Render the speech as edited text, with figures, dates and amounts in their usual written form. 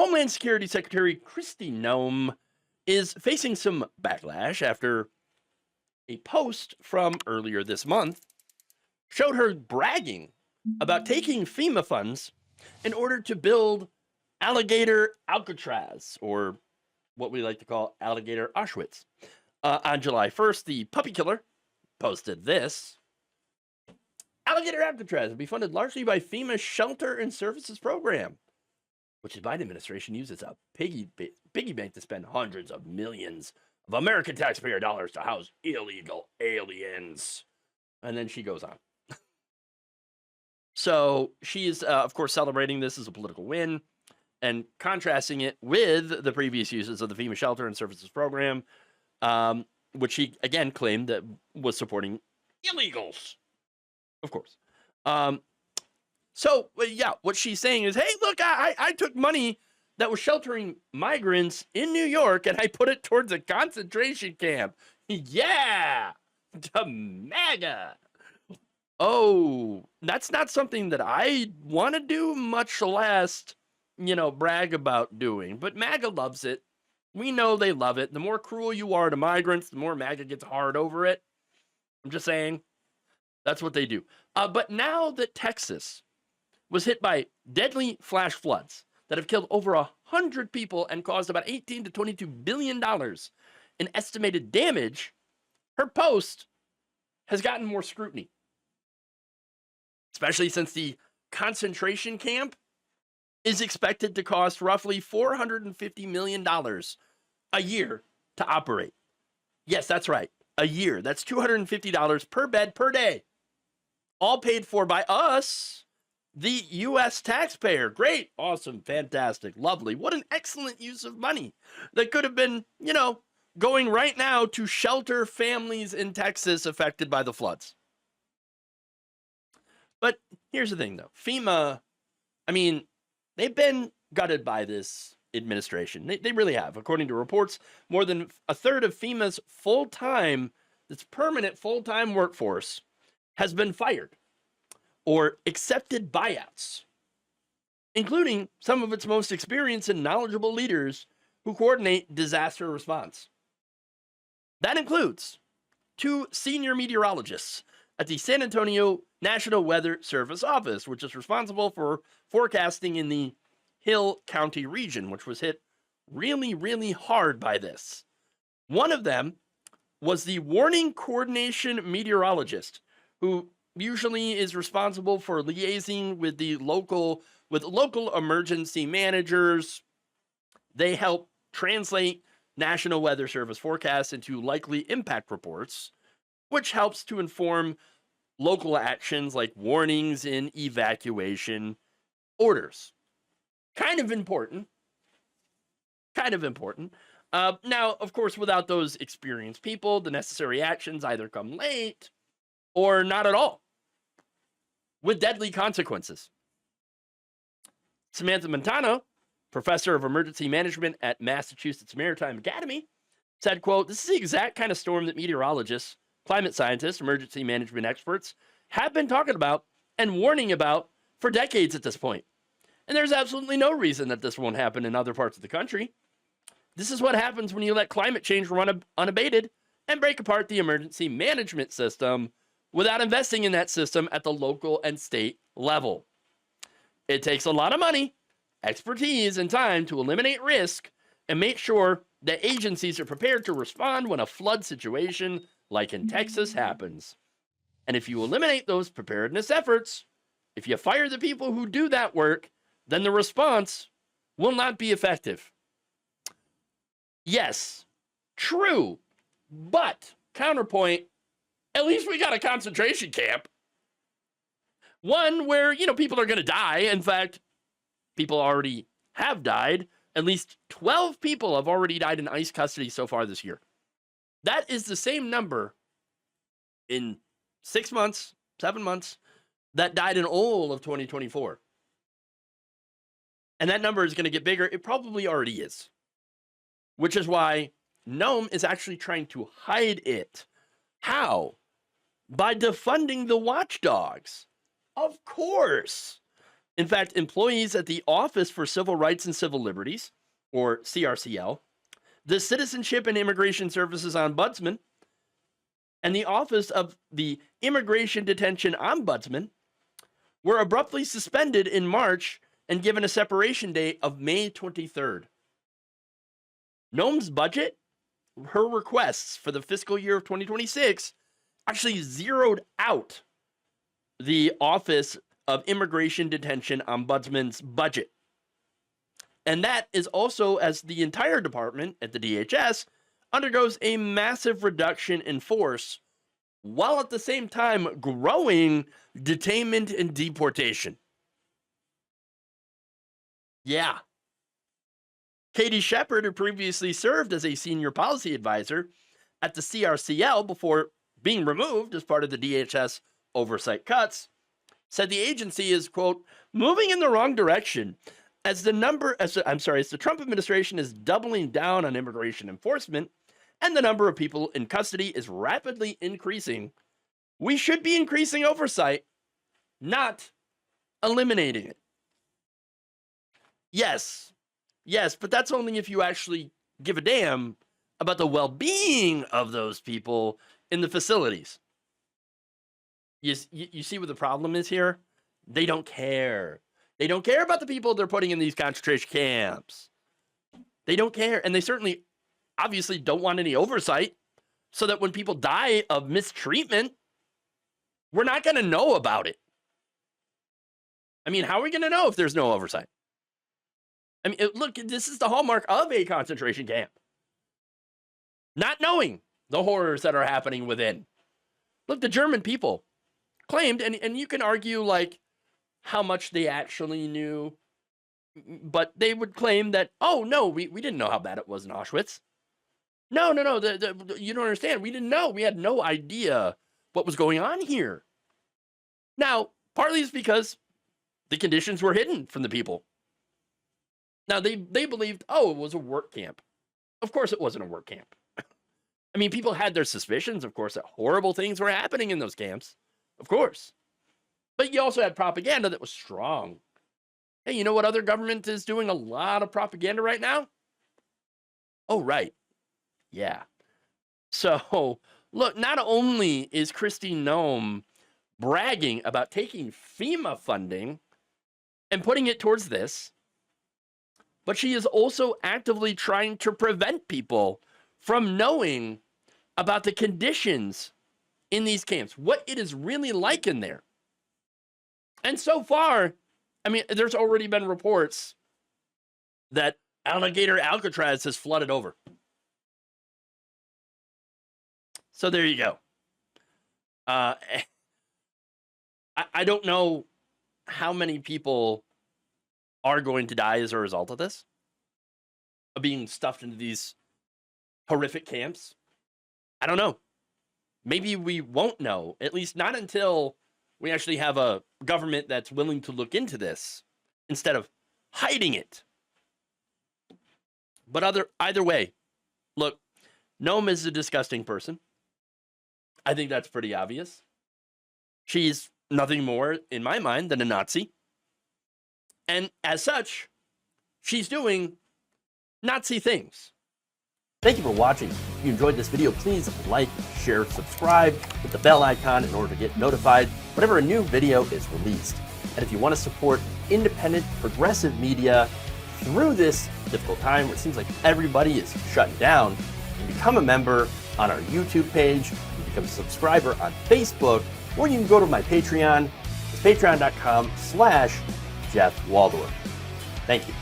Homeland Security Secretary Kristi Noem is facing some backlash after a post from earlier this month showed her bragging about taking FEMA funds in order to build Alligator Alcatraz, or what we like to call Alligator Auschwitz. On July 1st, the puppy killer posted this. Alligator Alcatraz will be funded largely by FEMA's Shelter and Services Program, which the Biden administration uses a piggy bank to spend hundreds of millions of American taxpayer dollars to house illegal aliens. And then she goes on. So she is, of course, celebrating this as a political win and contrasting it with the previous uses of the FEMA Shelter and Services Program, which she, again, claimed that was supporting illegals, of course. So, yeah, what she's saying is, hey, look, I took money that was sheltering migrants in New York and I put it towards a concentration camp. Yeah, to MAGA. Oh, that's not something that I want to do, much less, brag about doing. But MAGA loves it. We know they love it. The more cruel you are to migrants, the more MAGA gets hard over it. I'm just saying, that's what they do. But now that Texas was hit by deadly flash floods that have killed over 100 people and caused about $18 to $22 billion in estimated damage, her post has gotten more scrutiny, especially since the concentration camp is expected to cost roughly $450 million a year to operate. Yes, that's right, a year. That's $250 per bed per day, all paid for by us, the U.S. taxpayer. Great, awesome, fantastic, lovely. What an excellent use of money that could have been, going right now to shelter families in Texas affected by the floods. But here's the thing, though. FEMA, they've been gutted by this administration. They really have. According to reports, more than a third of FEMA's permanent full-time workforce has been fired or accepted buyouts, including some of its most experienced and knowledgeable leaders who coordinate disaster response. That includes 2 senior meteorologists at the San Antonio National Weather Service office, which is responsible for forecasting in the Hill County region, which was hit really, really hard by this. One of them was the warning coordination meteorologist, who usually is responsible for liaising with local emergency managers. They help translate National Weather Service forecasts into likely impact reports, which helps to inform local actions like warnings and evacuation orders. Kind of important. Now, of course, without those experienced people, the necessary actions either come late or not at all, with deadly consequences. Samantha Montano, professor of emergency management at Massachusetts Maritime Academy, said, quote, "This is the exact kind of storm that meteorologists, climate scientists, emergency management experts have been talking about and warning about for decades at this point. And there's absolutely no reason that this won't happen in other parts of the country. This is what happens when you let climate change run unabated and break apart the emergency management system without investing in that system at the local and state level. It takes a lot of money, expertise, and time to eliminate risk and make sure that agencies are prepared to respond when a flood situation like in Texas happens. And if you eliminate those preparedness efforts, if you fire the people who do that work, then the response will not be effective." Yes, true, but counterpoint, at least we got a concentration camp. One where, people are going to die. In fact, people already have died. At least 12 people have already died in ICE custody so far this year. That is the same number in 6 months, 7 months, that died in all of 2024. And that number is going to get bigger. It probably already is. Which is why Noem is actually trying to hide it. How? By defunding the watchdogs. Of course. In fact, employees at the Office for Civil Rights and Civil Liberties, or CRCL, the Citizenship and Immigration Services Ombudsman, and the Office of the Immigration Detention Ombudsman were abruptly suspended in March and given a separation date of May 23rd. Noem's budget, her requests for the fiscal year of 2026, actually zeroed out the Office of Immigration Detention Ombudsman's budget. And that is also as the entire department at the DHS undergoes a massive reduction in force, while at the same time growing detainment and deportation. Yeah. Katie Shepard, who previously served as a senior policy advisor at the CRCL before being removed as part of the DHS Oversight Cuts, said the agency is, quote, moving in the wrong direction as the Trump administration is doubling down on immigration enforcement and the number of people in custody is rapidly increasing. We should be increasing oversight, not eliminating it. Yes, but that's only if you actually give a damn about the well-being of those people in the facilities. You see what the problem is here? They don't care. They don't care about the people they're putting in these concentration camps. They don't care. And they certainly, obviously, don't want any oversight so that when people die of mistreatment, we're not going to know about it. I mean, how are we going to know if there's no oversight? I mean, look, this is the hallmark of a concentration camp. Not knowing the horrors that are happening within. Look, the German people claimed, and you can argue, like, how much they actually knew, but they would claim that, oh, no, we didn't know how bad it was in Auschwitz. No, you don't understand. We didn't know. We had no idea what was going on here. Now, partly it's because the conditions were hidden from the people. Now, they believed, oh, it was a work camp. Of course it wasn't a work camp. I mean, people had their suspicions, of course, that horrible things were happening in those camps. Of course. But you also had propaganda that was strong. Hey, you know what other government is doing a lot of propaganda right now? Oh, right. Yeah. So, look, not only is Kristi Noem bragging about taking FEMA funding and putting it towards this, but she is also actively trying to prevent people from knowing about the conditions in these camps, what it is really like in there. And so far, I mean, there's already been reports that Alligator Alcatraz has flooded over. So there you go. I don't know how many people are going to die as a result of this, of being stuffed into these horrific camps. I don't know. Maybe we won't know, at least not until we actually have a government that's willing to look into this instead of hiding it. But either way, look, Noem is a disgusting person. I think that's pretty obvious. She's nothing more, in my mind, than a Nazi. And as such, she's doing Nazi things. Thank you for watching. If you enjoyed this video, please like, share, subscribe, hit the bell icon in order to get notified whenever a new video is released. And if you want to support independent, progressive media through this difficult time where it seems like everybody is shutting down, you can become a member on our YouTube page, you can become a subscriber on Facebook, or you can go to my Patreon. It's patreon.com/Jeff Waldorf. Thank you.